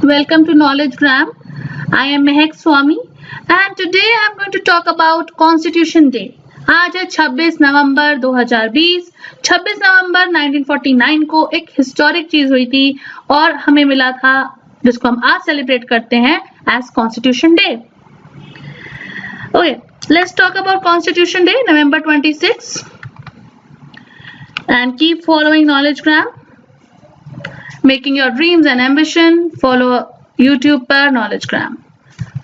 Welcome to Knowledge Gram. I am Mehak Swami and today I am going to talk about Constitution Day. आज है 26 नवंबर 2020। 26 नवंबर 1949 को एक historic चीज हुई थी और हमें मिला था जिसको हम आज सेलिब्रेट करते हैं as Constitution Day. Okay, let's talk about Constitution Day November 26 and keep following Knowledge Gram. Making your dreams and ambition, follow YouTube per Knowledge Gram.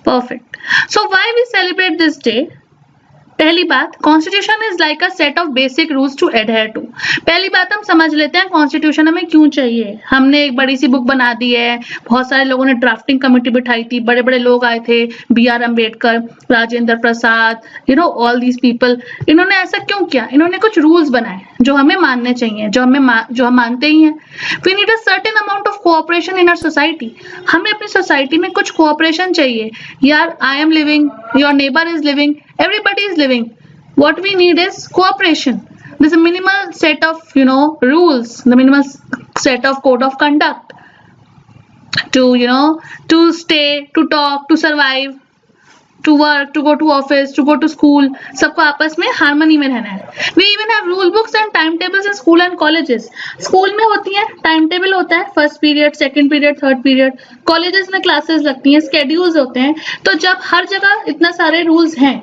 Perfect. So why we celebrate this day? पहली बात, constitution is like a set of basic rules to adhere to. पहली बात हम समझ लेते हैं constitution हमें क्यों चाहिए। हमने एक बड़ी सी बुक बना दी है, बहुत सारे लोगों ने ड्राफ्टिंग कमेटी बिठाई थी, बड़े बड़े लोग आए थे, B.R. Ambedkar, Rajendra Prasad, all these people. इन्होंने ऐसा क्यों किया? इन्होंने कुछ रूल्स बनाए जो हमें मानने चाहिए, जो हम मानते ही हैं। We need a certain amount of cooperation in our society. हमें अपनी सोसाइटी में कुछ कोऑपरेशन चाहिए। यार, I am living, your neighbour is living, everybody is living. What we need is cooperation. There's a minimal set of rules, the minimal set of code of conduct to stay, to talk, to survive, to work, to go to office, to go to school. सबको आपस में harmony में रहना है। We even have rule books and timetables in school and colleges. School में होती है, time table होता है, first period, second period, third period. Colleges में क्लासेस लगती हैं, स्केड्यूल्स होते हैं। तो जब हर जगह इतना सारे रूल्स हैं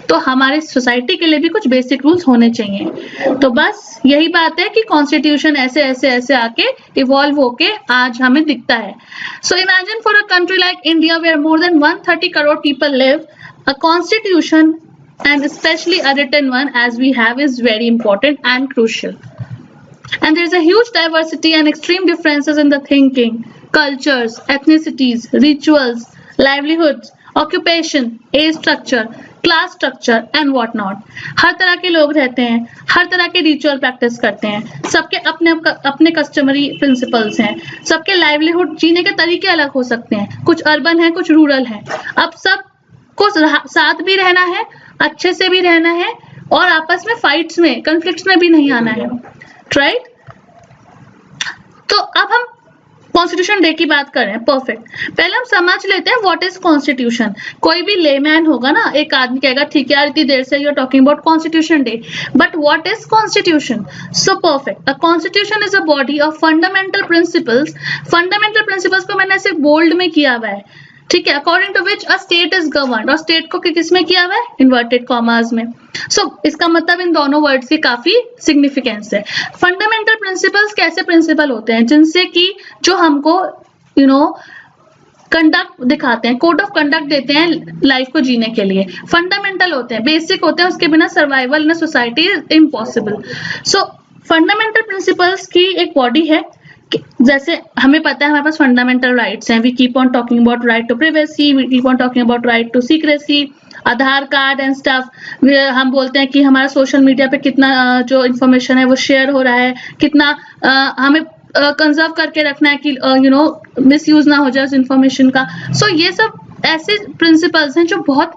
तो हमारे सोसाइटी के लिए भी कुछ बेसिक रूल्स होने चाहिए। तो बस यही बात है कि कॉन्स्टिट्यूशन ऐसे ऐसे ऐसे आके इवॉल्व होके आज हमें दिखता है। So imagine for a country like India where more than 130 crore people live, a constitution and especially a written one as we have is very important and crucial. And there is a huge diversity and extreme differences in the thinking, cultures, ethnicities, rituals, livelihoods, occupation, age structure, class structure and what not. हर तरह के लोग रहते हैं, हर तरह के ritual practice करते हैं, सबके अपने कस्टमरी प्रिंसिपल्स हैं, सबके लाइवलीहुड जीने के तरीके अलग हो सकते हैं, कुछ अर्बन है, कुछ रूरल है। अब सबको साथ भी रहना है, अच्छे से भी रहना है और आपस में फाइट्स में, कॉन्फ्लिक्ट्स में भी नहीं आना है, राइट? तो अब हम कॉन्स्टिट्यूशन डे की बात कर रहे हैं। परफेक्ट। पहले हम समझ लेते हैं व्हाट इज कॉन्स्टिट्यूशन। कोई भी लेमैन होगा ना, एक आदमी कहेगा ठीक है यार, इतनी देर से you are talking about Constitution Day, but what is constitution? So perfect. A constitution is a body of fundamental principles. Fundamental principles को मैंने ऐसे बोल्ड में किया हुआ है, ठीक है। According to which a state is governed, और स्टेट को किस में किया हुआ है? इन्वर्टेड कॉमास में। सो इसका मतलब इन दोनों वर्ड्स की काफी सिग्निफिकेंस है। फंडामेंटल प्रिंसिपल्स कैसे प्रिंसिपल होते हैं? जिनसे कि जो हमको कंडक्ट दिखाते हैं, कोड ऑफ कंडक्ट देते हैं लाइफ को जीने के लिए। फंडामेंटल होते हैं, बेसिक होते हैं, उसके बिना survival in a society is impossible. So fundamental principles की एक बॉडी है। जैसे हमें पता है हमारे पास फंडामेंटल राइट्स हैं, we keep on talking about right to privacy, we keep on talking about right to secrecy, Aadhaar card and stuff. हम बोलते हैं कि हमारा सोशल मीडिया पे कितना जो इन्फॉर्मेशन है वो शेयर हो रहा है, कितना हमें कंजर्व करके रखना है कि मिस यूज ना हो जाए उस इन्फॉर्मेशन का। सो ये सब ऐसे प्रिंसिपल्स हैं जो बहुत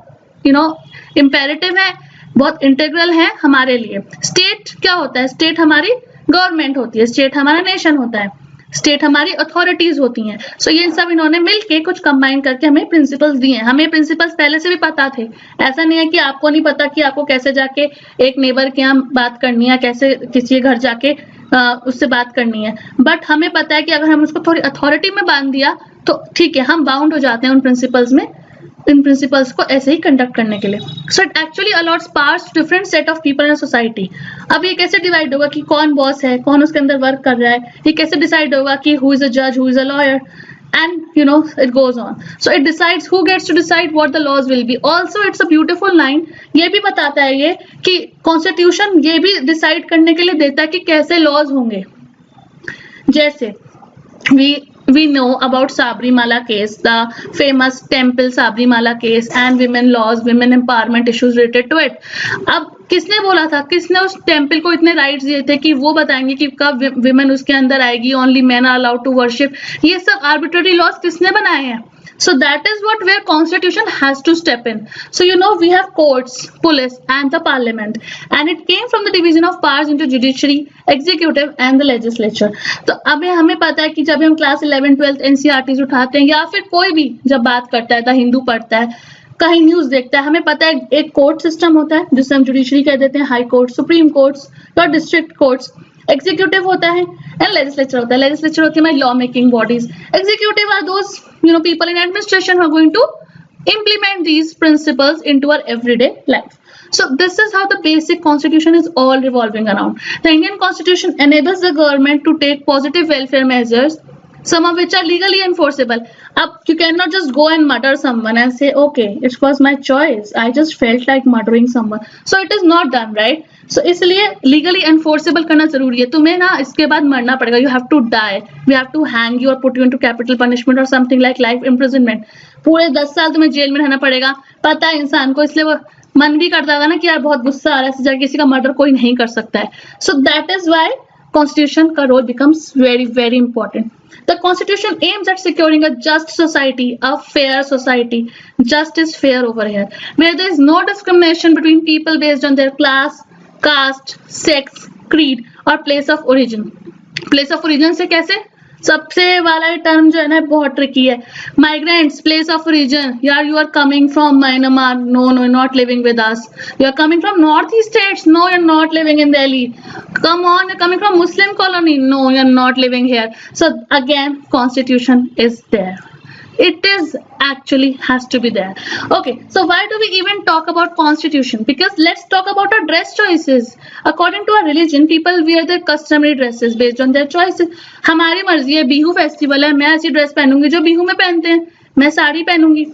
इम्पेरेटिव है, बहुत इंटीग्रल है हमारे लिए। स्टेट क्या होता है? स्टेट हमारी गवर्नमेंट होती है, स्टेट हमारा नेशन होता है, स्टेट हमारी अथॉरिटीज होती हैं। सो ये सब इन्होंने मिलके कुछ कंबाइन करके हमें प्रिंसिपल्स दिए हैं। हमें प्रिंसिपल्स पहले से भी पता थे, ऐसा नहीं है कि आपको नहीं पता कि आपको कैसे जाके एक नेबर के यहाँ बात करनी है, कैसे किसी के घर जाके उससे बात करनी है, बट हमें पता है कि अगर हम उसको थोड़ी अथॉरिटी में बांध दिया तो ठीक है, हम बाउंड हो जाते हैं उन प्रिंसिपल्स में, इन प्रिंसिपल्स को ऐसे ही कंडक्ट करने के लिए। So it actually allots powers to different set of people in society. अब ये कैसे डिवाइड होगा कि कौन बॉस है, कौन उसके अंदर वर्क कर रहा है? ये कैसे डिसाइड होगा कि हु इज अ जज, who is a lawyer, and it goes on. So it decides who gets to decide what the laws will be. Also it's a beautiful line. ये भी बताता है ये कि कॉन्स्टिट्यूशन ये भी डिसाइड करने के लिए देता है कि कैसे लॉज होंगे। जैसे we know about Sabrimala case, the famous temple Sabrimala case and women laws, women empowerment issues related to it. अब किसने बोला था, किसने उस टेम्पल को इतने राइट्स दिए थे कि वो बताएंगे कि कब विमेन उसके अंदर आएगी, only men are allowed to worship? ये सब आर्बिट्ररी लॉज किसने बनाए हैं? So that is what where constitution has to step in. So we have courts, police and the parliament, and it came from the division of powers into judiciary, executive and the legislature. तो अब हमें पता है कि जब हम class 11 12 NCERT उठाते हैं या फिर कोई भी जब बात करता है, द हिंदू पढ़ता है, कहीं न्यूज देखता है, हमें पता है एक कोर्ट सिस्टम होता है जिसे हम जुडिशरी कह देते हैं, हाई कोर्ट, सुप्रीम कोर्ट्स और डिस्ट्रिक्ट कोर्ट्स, एग्जीक्यूटिव होता है एंड लेजिस्लेचर होता है. लेजिस्लेचर होती है हमारी law making bodies, executive are those people in administration who are going to implement these principles into our everyday life. So this is how the basic constitution is all revolving around. The Indian constitution enables the government to take positive welfare measures, some of which are legally enforceable. You cannot just go and murder someone and say, okay, it was my choice, I just felt like murdering someone. So it is not done, right? So इसलिए legally enforceable करना जरूरी है. तुम्हें ना इसके बाद मरना पड़ेगा. You have to die. We have to hang you or put you into capital punishment or something like life imprisonment. पूरे 10 साल तुम्हें जेल में रहना पड़ेगा. पता है इंसान को, इसलिए वो मन भी करता होगा ना कि यार बहुत गुस्सा आ रहा है, इस जगह किसी का मर्डर कोई नहीं कर सकता है. So that is why Constitution का role becomes very very important. The Constitution aims at securing a just society, a fair society. Just is fair over here, where there is no discrimination between people based on their class, caste, sex, creed or place of origin. Place of origin से कैसे? सबसे वाला term जो है ना बहुत tricky है. Migrants, place of origin. यार you are coming from Myanmar. No, you're not living with us. You are coming from northeast states. No, you're not living in Delhi. Come on, you're coming from Muslim colony. No, you're not living here. So again, constitution is there. It is actually has to be there. Okay, so why do we even talk about constitution? Because let's talk about our dress choices. According to our religion, people wear their customary dresses based on their choices. हमारी मर्जी है, Bihu festival है, मैं ऐसी dress पहनूंगी जो बिहू में पहनते हैं, मैं साड़ी पहनूंगी,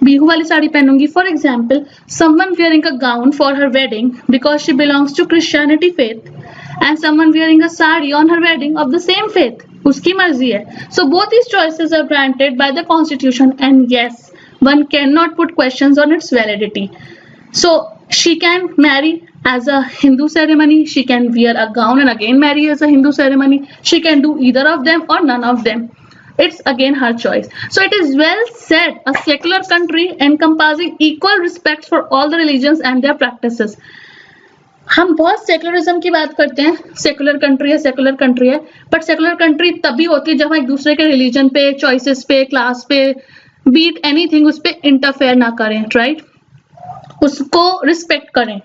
बिहू वाली sari पहनूंगी. For example, someone wearing a gown for her wedding because she belongs to Christianity faith, and someone wearing a sari on her wedding of the same faith. उसकी मर्जी है. So both these choices are granted by the constitution, and yes, one cannot put questions on its validity. So she can marry as a Hindu ceremony, she can wear a gown and again marry as a Hindu ceremony, she can do either of them or none of them. It's again her choice. So it is well said, a secular country encompassing equal respect for all the religions and their practices. हम बहुत secularism की बात करते हैं, secular country है, but secular country तभी होती है जब हम एक दूसरे के रिलीजन पे, चॉइसेस पे, क्लास पे, बीट एनीथिंग उस पे इंटरफेयर ना करें, राइट? उसको रिस्पेक्ट करें.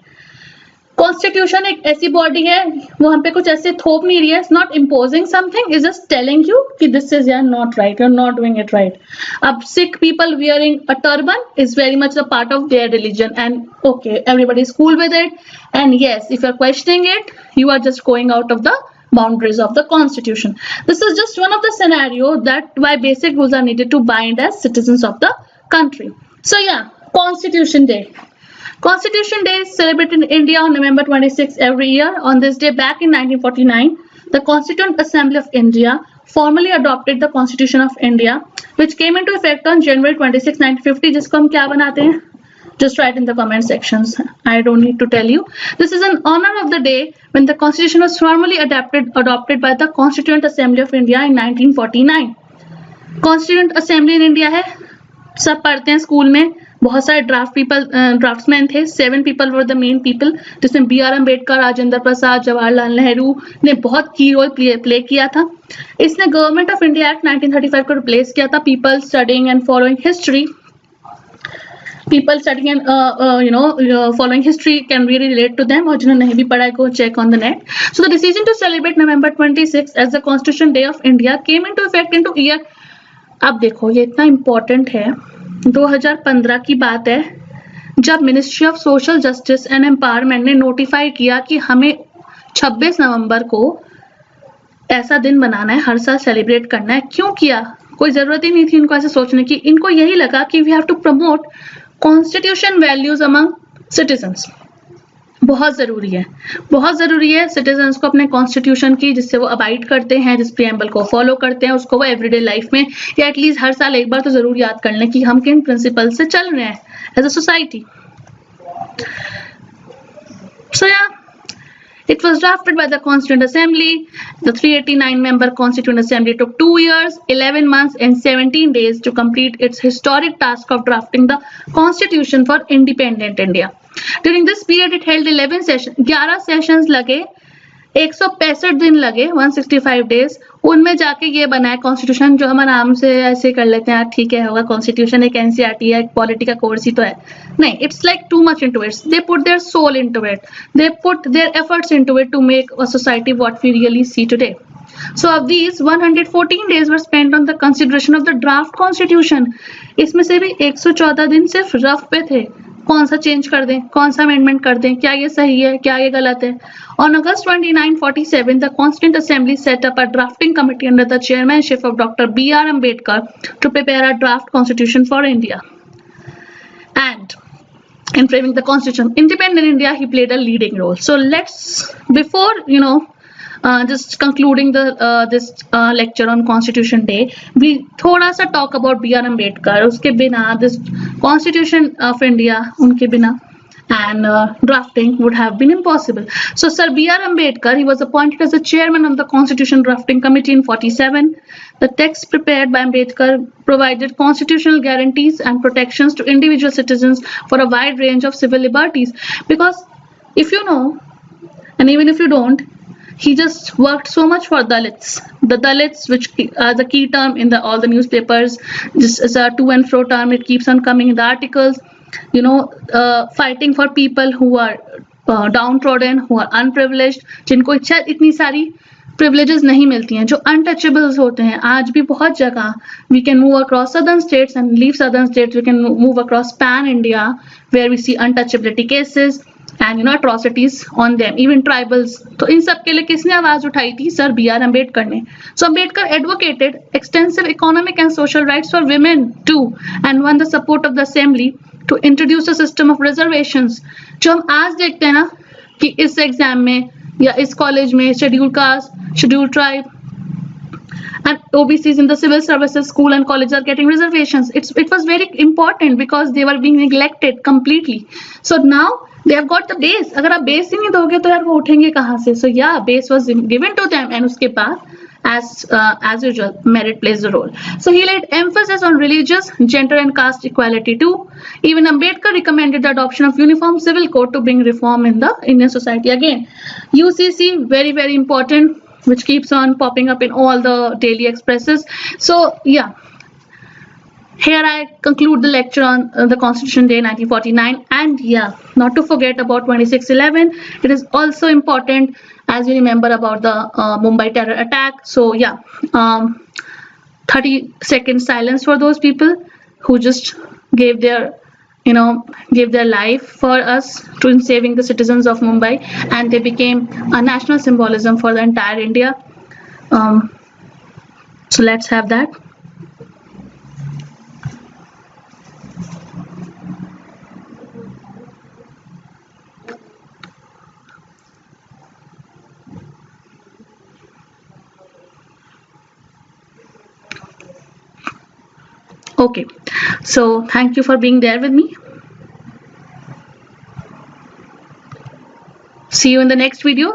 कॉन्स्टिट्यूशन एक ऐसी बॉडी है, वो हम पे कुछ ऐसे थोप नहीं रही है. It's not imposing something, is just telling you कि दिस इज यार not right, you are not doing it right. अब Sikh people wearing a turban is very much a part of their religion, and okay, everybody is cool with it, and yes, if you are questioning it, you are just going out of the boundaries of the constitution. This is just one of the scenario that why basic rules are needed to bind as citizens of the country. So yeah, Constitution Day. Constitution Day is celebrated in India on November 26 every year. On this day back in 1949, the Constituent Assembly of India formally adopted the Constitution of India, which came into effect on January 26, 1950. जिसको हम क्या बनाते हैं? Just write in the comment sections. I don't need to tell you. This is in honor of the day when the Constitution was formally adopted by the Constituent Assembly of India in 1949. Constituent Assembly in India है, सब पढ़ते हैं school में. बहुत सारे draughtsman थे. 7 people were the main people, जिसमें B.R. Ambedkar, Rajendra Prasad, Jawaharlal Nehru ने बहुत की रोल प्ले किया था. इसने गवर्नमेंट ऑफ इंडिया एक्ट 1935 को रिप्लेस किया था. People studying and following history following history can really relate to them, और जिन्होंने नहीं भी पढ़ा है go check on the net. So the decision to celebrate November 26 as the Constitution Day of India came into effect into year. अब देखो ये इतना important है, 2015 की बात है जब ministry of social justice and empowerment ने नोटिफाई किया कि हमें 26 नवंबर को ऐसा दिन बनाना है, हर साल सेलिब्रेट करना है. क्यों किया? कोई जरूरत ही नहीं थी इनको ऐसे सोचने की. इनको यही लगा कि we have to promote constitution values among citizens. बहुत जरूरी है सिटीजन्स को अपने कॉन्स्टिट्यूशन की, जिससे वो अबाइड करते हैं, जिस प्रियम्बल को फॉलो करते हैं, उसको वो एवरीडे लाइफ में या एटलीस्ट हर साल एक बार तो जरूर याद कर लें कि हम किन प्रिंसिपल से चल रहे हैं एज अ सोसाइटी. सो या It was drafted by the Constituent Assembly. The 389-member Constituent Assembly took 2 years, 11 months, and 17 days to complete its historic task of drafting the Constitution for independent India. During this period, it held 11 sessions, 11 sessions लगे, 165 दिन लगे, 165 days, उनमें जाके ये बना है constitution, जो हम आराम से ऐसे कर लेते हैं, ठीक है होगा कॉन्स्टिट्यूशन, एक एनसीईआरटी है, एक पॉलिटी का कोर्स ही तो है, नहीं, it's like too much into it. They put their soul into it, they put their efforts into it to make a society what we really see today. So of these 114 days were spent on the consideration of the draft constitution. इसमें से भी 114 दिन सिर्फ rough पे थे, कौन सा change कर दें, कौन सा अमेंडमेंट कर दें, क्या ये सही है, क्या ये गलत है. On August 29, 47, the Constituent Assembly set up a drafting committee under the chairmanship of Dr. B.R. Ambedkar to prepare a draft constitution for India. And in framing the constitution, independent India, he played a leading role. So let's, before just concluding the this lecture on Constitution Day, we थोड़ा सा talk about B.R. Ambedkar. उसके बिना this Constitution of India, उनके बिना and drafting would have been impossible. So Sir B.R. Ambedkar, he was appointed as the chairman of the Constitution Drafting Committee in 47. The text prepared by Ambedkar provided constitutional guarantees and protections to individual citizens for a wide range of civil liberties. Because if you know, and even if you don't, he just worked so much for Dalits. The Dalits, which are the key term in all the newspapers, just as a to and fro term, it keeps on coming in the articles. Fighting for people who are downtrodden, who are unprivileged, जिनको इतनी सारी privileges नहीं मिलती हैं, जो untouchables होते हैं. आज भी बहुत जगह we can move across southern states and leave southern states, we can move across pan India where we see untouchability cases and atrocities on them, even tribals. तो इन सब के लिए किसने आवाज उठाई थी? Sir B.R. अम्बेडकर ने. So Ambedkar advocated extensive economic and social rights for women too, and won the support of the assembly to introduce a system of reservations. जो हम आज देखते हैं ना कि इस एग्जाम में या इस कॉलेज में schedule caste, schedule tribe and OBCs in the civil services, school and colleges are getting reservations. It was very important because they were being neglected completely. So now they have got the base. अगर आप base ही नहीं दोगे तो यार वो उठेंगे कहाँ से? So yeah, base was given to them, and उसके बाद as usual, merit plays a role. So he laid emphasis on religious, gender and caste equality too. Even Ambedkar recommended the adoption of uniform civil code to bring reform in the Indian society. Again, UCC, very, very important, which keeps on popping up in all the daily expresses. So yeah, here I conclude the lecture on the Constitution Day 1949. And yeah, not to forget about 26/11. It is also important as we remember about the Mumbai terror attack. So yeah, 30-second silence for those people who just gave their life for us in saving the citizens of Mumbai, and they became a national symbolism for the entire India. So let's have that. Okay, so thank you for being there with me. See you in the next video.